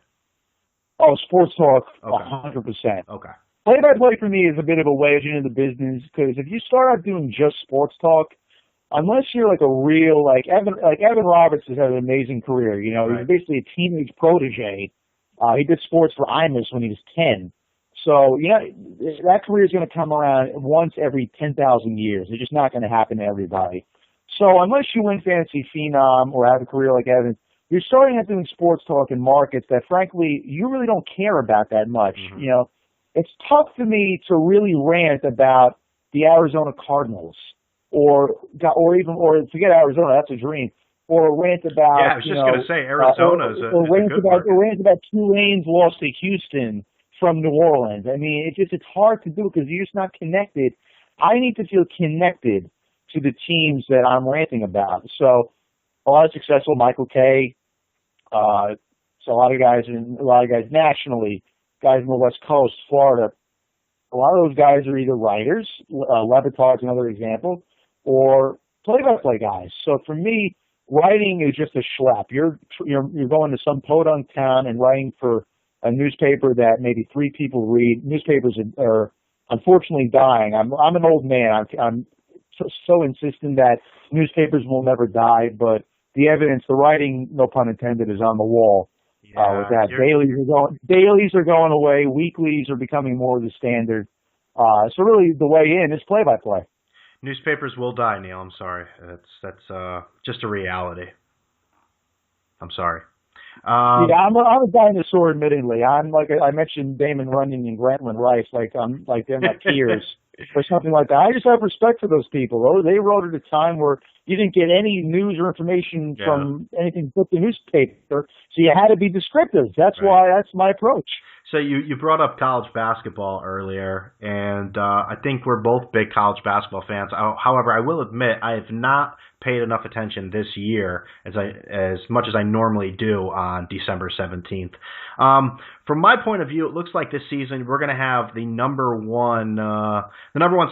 Oh, sports talk,
Okay.
100%.
Okay.
Play-by-play for me is a bit of a wedge into the business because if you start out doing just sports talk, unless you're like a real Evan Roberts has had an amazing career. You know,
Right.
He's basically a teenage protege. He did sports for Imus when he was 10. So, you know, that career is going to come around once every 10,000 years. It's just not going to happen to everybody. So unless you win Fantasy Phenom or have a career like Evan, you're starting out doing sports talk in markets that, frankly, you really don't care about that much. Mm-hmm. You know, it's tough for me to really rant about the Arizona Cardinals or forget Arizona, that's a dream. Or rant about,
I was just going to say Arizona is a good market.
Or rant about Tulane's loss to Houston from New Orleans. I mean, it's hard to do because you're just not connected. I need to feel connected to the teams that I'm ranting about. So a lot of successful Michael Kay. So a lot of guys nationally, guys in the West Coast, Florida. A lot of those guys are either writers, Levitar's another example, or play-by-play guys. So for me, writing is just a schlep. You're going to some podunk town and writing for a newspaper that maybe 3 people read. Newspapers are unfortunately dying. I'm an old man. I'm so insistent that newspapers will never die, but the evidence, the writing, no pun intended, is on the wall. With that, dailies are going away. Weeklies are becoming more of the standard. So really, the way in is play-by-play.
Newspapers will die, Neil. I'm sorry. That's just a reality. I'm sorry.
I'm a dinosaur, admittedly. I'm like I mentioned Damon Runyon and Grantland Rice, I'm like they're my peers or something like that. I just have respect for those people. They wrote at a time where you didn't get any news or information from anything but the newspaper, so you had to be descriptive. That's why that's my approach.
So you brought up college basketball earlier, and I think we're both big college basketball fans. However, I will admit I have not paid enough attention this year as much as I normally do on December 17th. From my point of view, it looks like this season we're going to have the number one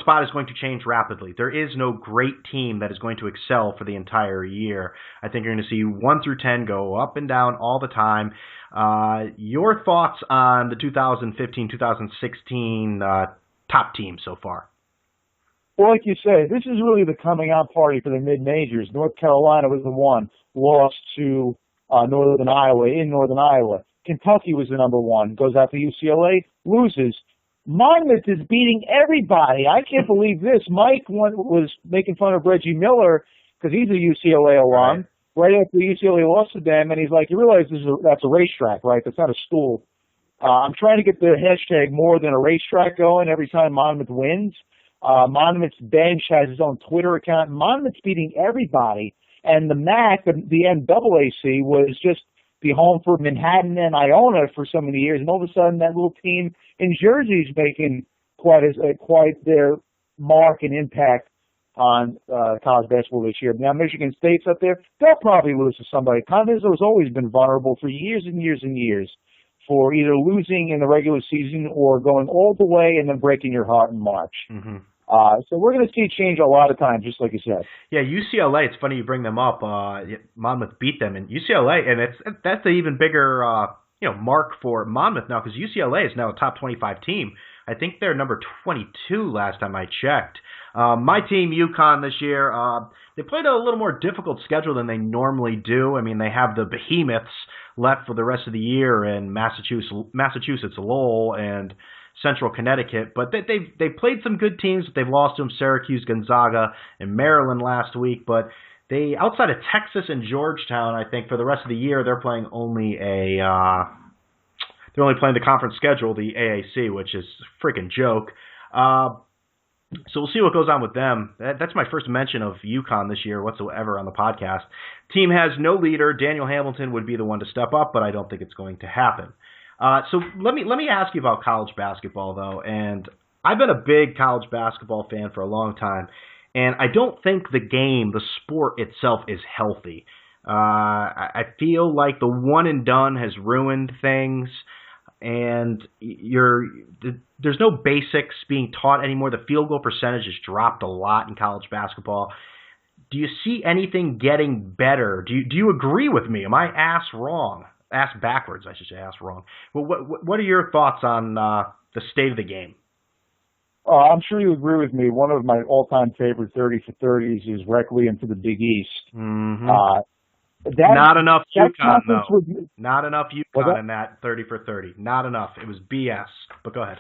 spot is going to change rapidly. There is no great team that is going to excel for the entire year. I think you're going to see 1 through 10 go up and down all the time. Your thoughts on the 2015-2016 top team so far?
Well, like you say, this is really the coming out party for the mid-majors. North Carolina was the one, lost to Northern Iowa in Northern Iowa. Kentucky was the number one, goes out to UCLA, loses. Monmouth is beating everybody. I can't believe this. Mike was making fun of Reggie Miller because he's a UCLA alum. Right after UCLA lost to them, and he's like, you realize that's a racetrack, right? That's not a school. I'm trying to get the hashtag more than a racetrack going every time Monmouth wins. Monmouth's bench has his own Twitter account. Monmouth's beating everybody. And the MAC, the NAAC, was just the home for Manhattan and Iona for so many years. And all of a sudden, that little team in Jersey is making quite their mark and impact on college basketball this year. Now, Michigan State's up there. They'll probably lose to somebody. Continental has always been vulnerable for years and years and years for either losing in the regular season or going all the way and then breaking your heart in March. Mm-hmm. So we're going to see change a lot of times, just like you said.
Yeah, UCLA, it's funny you bring them up. Monmouth beat them in UCLA, and that's an even bigger mark for Monmouth now because UCLA is now a top 25 team. I think they're number 22 last time I checked. My team, UConn, this year, they played a little more difficult schedule than they normally do. I mean, they have the behemoths left for the rest of the year in Massachusetts, Lowell, and Central Connecticut. But they played some good teams. They've lost to them, Syracuse, Gonzaga, and Maryland last week. But they, outside of Texas and Georgetown, I think for the rest of the year, they're playing only they're only playing the conference schedule, the AAC, which is a freaking joke. So we'll see what goes on with them. That's my first mention of UConn this year whatsoever on the podcast. Team has no leader. Daniel Hamilton would be the one to step up, but I don't think it's going to happen. So let me ask you about college basketball, though. And I've been a big college basketball fan for a long time, and I don't think the game, the sport itself, is healthy. I feel like the one and done has ruined things. And there's no basics being taught anymore. The field goal percentage has dropped a lot in college basketball. Do you see anything getting better? Do you agree with me? Am I ass wrong? Ass backwards, I should say. Ass wrong. Well, what are your thoughts on the state of the game?
I'm sure you agree with me. One of my all-time favorite 30 for 30s is Requiem for the Big East.
Mm-hmm. Not enough UConn, though. Not enough UConn in that 30 for 30. Not enough. It was BS. But go ahead.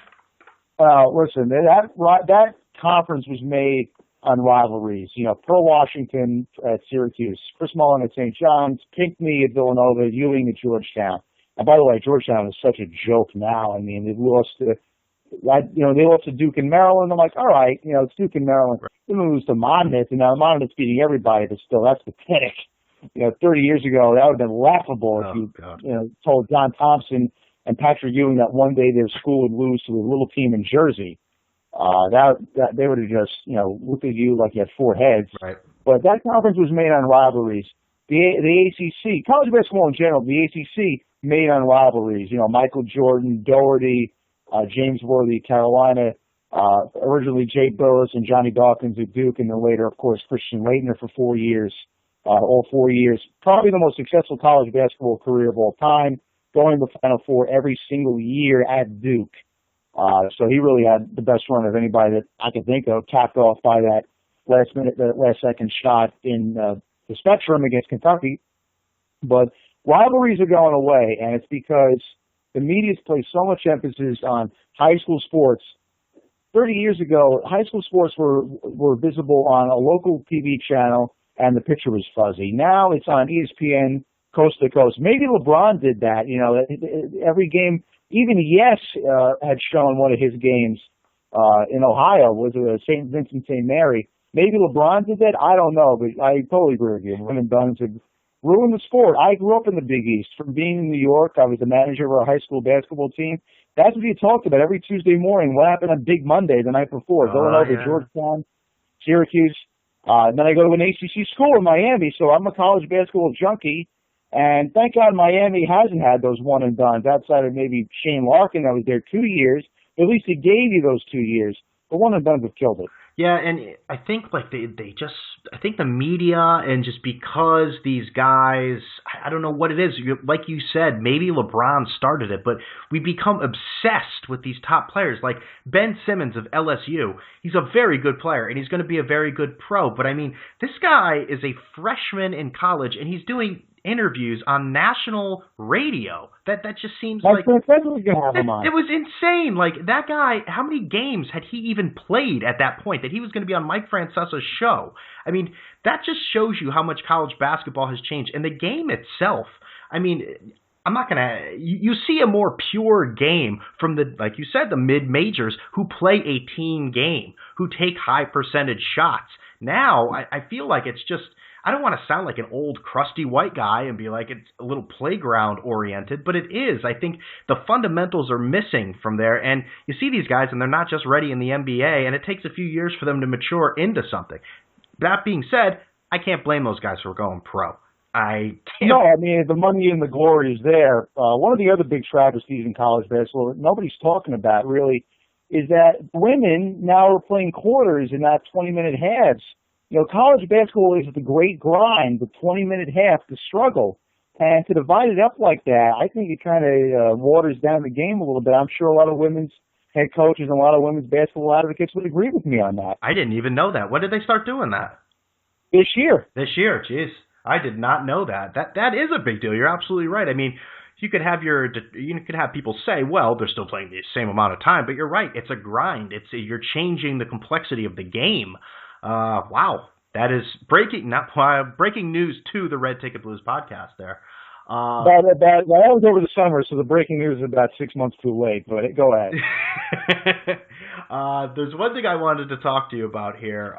Listen, that conference was made on rivalries. Pearl Washington at Syracuse, Chris Mullin at St. John's, Pinckney at Villanova, Ewing at Georgetown. And by the way, Georgetown is such a joke now. I mean, they lost to Duke and Maryland. I'm like, all right, it's Duke and Maryland. Then they lose to Monmouth, and now Monmouth's beating everybody, but still, that's pathetic. 30 years ago, that would have been laughable if you told John Thompson and Patrick Ewing that one day their school would lose to a little team in Jersey. That they would have just, looked at you like you had four heads.
Right.
But that conference was made on rivalries. the ACC, college basketball in general, the ACC made on rivalries. You know, Michael Jordan, Doherty, James Worthy, Carolina, originally Jay Billis and Johnny Dawkins at Duke, and then later, of course, Christian Laettner for 4 years, all 4 years. Probably the most successful college basketball career of all time, going to the Final Four every single year at Duke. So he really had the best run of anybody that I can think of, capped off by that last second shot in the Spectrum against Kentucky. But rivalries are going away, and it's because the media's placed so much emphasis on high school sports. 30 years ago, high school sports were visible on a local TV channel, and the picture was fuzzy. Now it's on ESPN coast to coast. Maybe LeBron did that. You know, every game, even Yes had shown one of his games in Ohio, was St. Vincent St. Mary. Maybe LeBron did that. I don't know, but I totally agree with you. One and dones have ruined the sport. I grew up in the Big East. From being in New York, I was the manager of our high school basketball team. That's what you talked about every Tuesday morning. What happened on Big Monday the night before? Villanova, Georgetown, Syracuse. Then I go to an ACC school in Miami, so I'm a college basketball junkie. And thank God Miami hasn't had those one and dones outside of maybe Shane Larkin that was there 2 years. At least he gave you those 2 years. The one and dones have killed it.
Yeah, and I think like they just, I think the media and just because these guys, I don't know what it is. Like you said, maybe LeBron started it, but we become obsessed with these top players. Like Ben Simmons of LSU, he's a very good player and he's going to be a very good pro. But I mean, this guy is a freshman in college and he's doing interviews on national radio. That just seems like
was gonna have him on.
It was insane. Like that guy, how many games had he even played at that point that he was going to be on Mike Francesa's show? I mean, that just shows you how much college basketball has changed. And the game itself, I mean, I'm not going to, you see a more pure game from the, like you said, the mid-majors who play a team game, who take high percentage shots. Now, I feel like it's just, I don't want to sound like an old crusty white guy and be like it's a little playground oriented, but it is. I think the fundamentals are missing from there. And you see these guys and they're not just ready in the NBA, and it takes a few years for them to mature into something. That being said, I can't blame those guys for going pro. I can't.
No, I mean, the money and the glory is there. One of the other big travesties in college basketball that nobody's talking about really is that women now are playing quarters and not 20-minute halves. You know, college basketball is the great grind, the 20-minute half, the struggle. And to divide it up like that, I think it kind of waters down the game a little bit. I'm sure a lot of women's head coaches and a lot of women's basketball advocates would agree with me on that.
I didn't even know that. When did they start doing that?
This year.
This year, jeez. I did not know that. That is a big deal. You're absolutely right. I mean, you could have people say, well, they're still playing the same amount of time, but you're right. It's a grind. You're changing the complexity of the game. Wow, that is breaking news to the Red Ticket Blues podcast there.
That was over the summer, so the breaking news is about 6 months too late, but go ahead.
There's one thing I wanted to talk to you about here,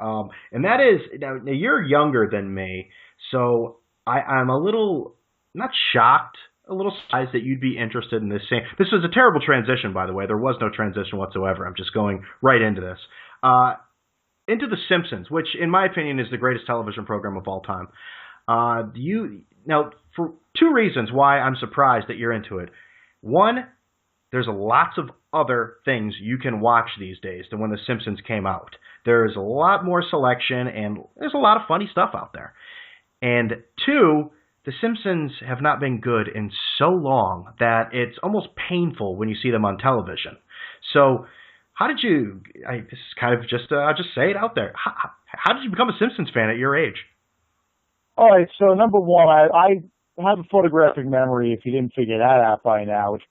and that is, now you're younger than me, so I'm a little, not shocked, a little surprised that you'd be interested in this same. This was a terrible transition, by the way. There was no transition whatsoever. I'm just going right into this. Into The Simpsons, which, in my opinion, is the greatest television program of all time. Now, for two reasons why I'm surprised that you're into it. One, there's lots of other things you can watch these days than when The Simpsons came out. There's a lot more selection, and there's a lot of funny stuff out there. And two, The Simpsons have not been good in so long that it's almost painful when you see them on television. So, how did you, this is kind of just, I'll just say it out there. How did you become a Simpsons fan at your age?
All right, so number one, I have a photographic memory, if you didn't figure that out by now, which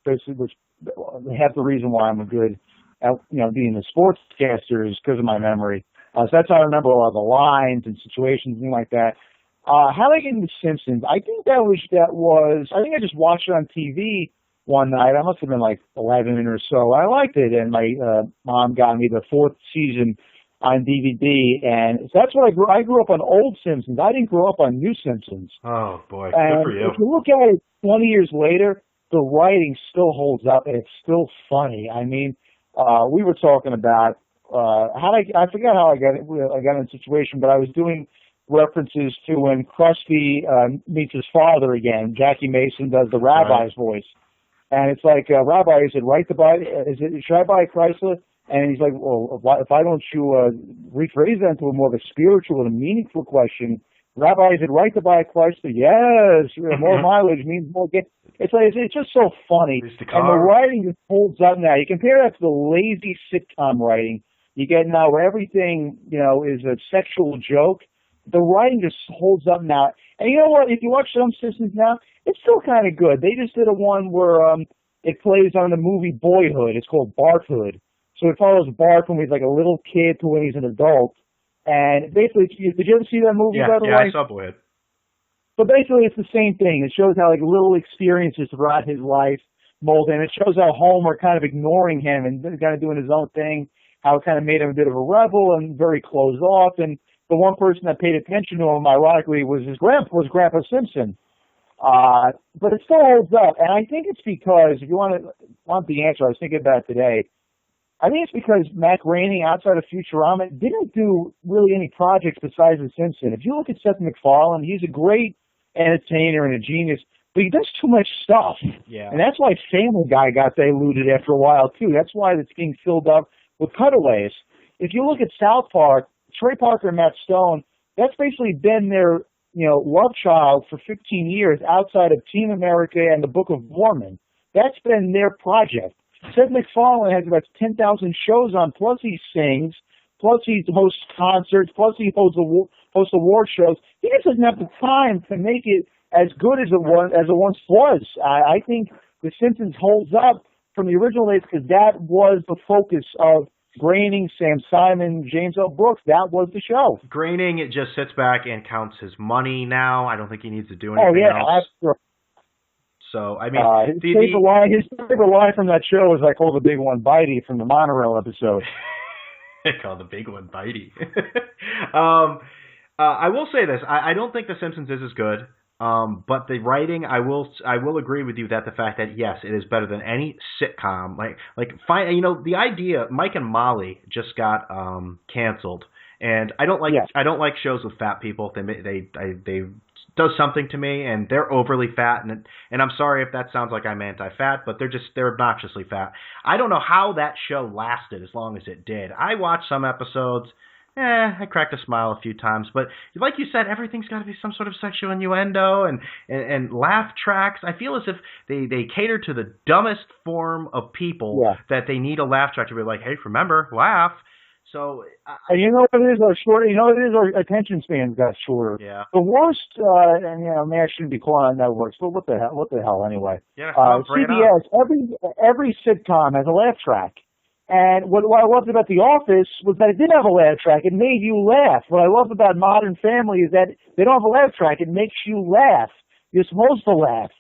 half the reason why I'm a good at, being a sportscaster is because of my memory. So that's how I remember all the lines and situations, things like that. How did I get into Simpsons? I think I just watched it on TV one night. I must have been like 11 or so. I liked it, and my mom got me the fourth season on DVD, and so that's what I grew up on old Simpsons. I didn't grow up on new Simpsons.
Oh, boy.
And
good for you.
If you look at it 20 years later, the writing still holds up, and it's still funny. I mean, we were talking about I forgot how I got in a situation, but I was doing references to when Krusty meets his father again. Jackie Mason does the rabbi's voice. And it's like, Rabbi, is it right to buy, should I buy a Chrysler? And he's like, well, if I don't rephrase that into a more of a spiritual and meaningful question, Rabbi, is it right to buy a Chrysler? Yes, more mileage means more. It's just so funny. And the writing just holds up now. You compare that to the lazy sitcom writing you get now where everything, is a sexual joke. The writing just holds up now. And you know what? If you watch some Simpsons now, it's still kind of good. They just did a one where it plays on the movie Boyhood. It's called Barthood. So it follows Bart when he's like a little kid to when he's an adult. And basically, did you ever see that movie, by the way?
Yeah, I saw Boyhood.
But basically, it's the same thing. It shows how little experiences throughout his life mold him. It shows how Homer kind of ignoring him and kind of doing his own thing, how it kind of made him a bit of a rebel and very closed off. And the one person that paid attention to him, ironically, was Grandpa Simpson. But it still holds up. And I think it's because, if you want the answer, I was thinking about it today, I think it's because Matt Groening, outside of Futurama, didn't do really any projects besides The Simpsons. If you look at Seth MacFarlane, he's a great entertainer and a genius, but he does too much stuff.
Yeah.
And that's why Family Guy got diluted after a while, too. That's why it's being filled up with cutaways. If you look at South Park, Trey Parker and Matt Stone, that's basically been their love child for 15 years outside of Team America and the Book of Mormon. That's been their project. Seth MacFarlane has about 10,000 shows on, plus he sings, plus he hosts concerts, plus he hosts award shows. He just doesn't have the time to make it as good as it once was. I think The Simpsons holds up from the original days because that was the focus of Groening, Sam Simon, James L. Brooks. That was the show.
Groening, it just sits back and counts his money now. I don't think he needs to do anything else.
Absolutely.
So, I mean,
his favorite line from that show was I call the big one Bitey from the Monorail episode.
They call the big one Bitey. I will say this: I don't think The Simpsons is as good, but the writing, I will agree with you that the fact that yes, it is better than any sitcom. The idea Mike and Molly just got canceled, and I don't like shows with fat people. They does something to me, and they're overly fat, and I'm sorry if that sounds like I'm anti-fat, but they're obnoxiously fat. I don't know how that show lasted as long as it did. I watched some episodes, I cracked a smile a few times, but like you said, everything's got to be some sort of sexual innuendo and laugh tracks. I feel as if they cater to the dumbest form of people that they need a laugh track to be like, hey, remember, laugh. So
you know what it is? Our attention spans got shorter.
Yeah.
The worst, maybe I shouldn't be calling on networks, but what the hell anyway?
Yeah.
CBS. Every sitcom has a laugh track, and what I loved about The Office was that it didn't have a laugh track. It made you laugh. What I love about Modern Family is that they don't have a laugh track. It makes you laugh. You're supposed to laugh.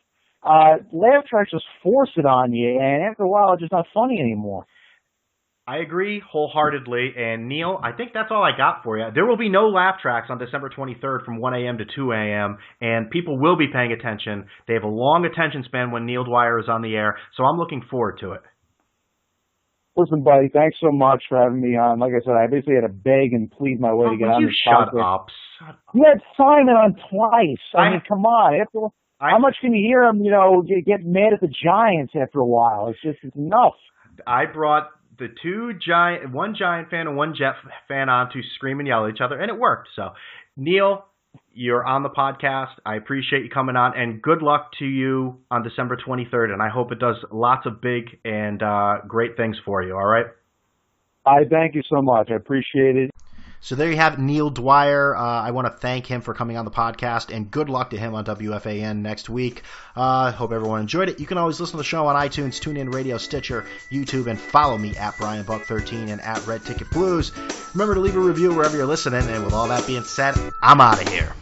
Laugh tracks just force it on you, and after a while, it's just not funny anymore.
I agree wholeheartedly, and Neil, I think that's all I got for you. There will be no laugh tracks on December 23rd from 1 a.m. to 2 a.m., and people will be paying attention. They have a long attention span when Neil Dwyer is on the air, so I'm looking forward to it.
Listen, buddy, thanks so much for having me on. Like I said, I basically had to beg and plead my way to get on this podcast.
Shut up.
You had Simon on twice. I mean, come on. How much can you hear him, get mad at the Giants after a while? It's enough.
I brought the one Giant fan and one Jet fan on to scream and yell at each other, and it worked. So, Neil, you're on the podcast. I appreciate you coming on, and good luck to you on December 23rd, and I hope it does lots of big and great things for you, all right?
I thank you so much. I appreciate it.
So there you have Neil Dwyer. I want to thank him for coming on the podcast, and good luck to him on WFAN next week. Hope everyone enjoyed it. You can always listen to the show on iTunes, TuneIn Radio, Stitcher, YouTube, and follow me at BrianBuck13 and at Red Ticket Blues. Remember to leave a review wherever you're listening, and with all that being said, I'm out of here.